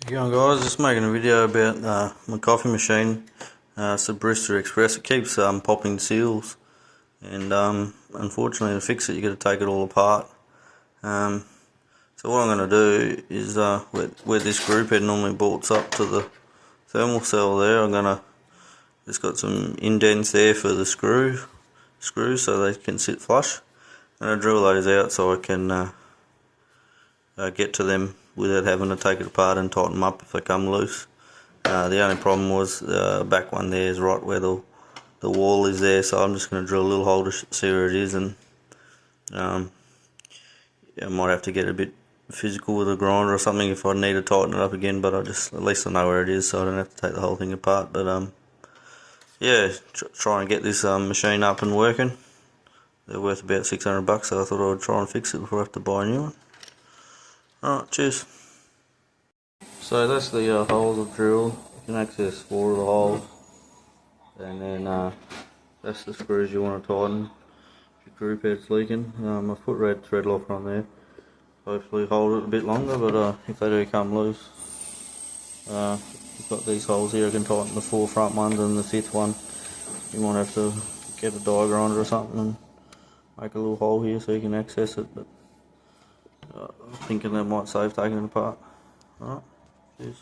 Going guys, just making a video about my coffee machine. It's a Barista Express. It keeps popping seals, and unfortunately to fix it you got to take it all apart. So what I'm going to do is where this group head normally bolts up to the thermal cell there, it's got some indents there for the screws so they can sit flush. And I drill those out so I can get to them without having to take it apart and tighten them up if they come loose. The only problem was the back one there is right where the wall is there, so I'm just going to drill a little hole to see where it is, and I might have to get a bit physical with a grinder or something if I need to tighten it up again, but at least I know where it is so I don't have to take the whole thing apart. But yeah, try and get this machine up and working. They're worth about $600, so I thought I would try and fix it before I have to buy a new one. Alright, cheers. So that's the holes I've drilled. You can access 4 of the holes, and then that's the screws you want to tighten if your group head's leaking. I've put red thread locker on there, hopefully hold it a bit longer, but if they do come loose, you've got these holes here. I can tighten the 4 front ones, and the 5th one you might have to get a die grinder or something and make a little hole here so you can access it, but I'm thinking that might save taking it apart. Alright, cheers.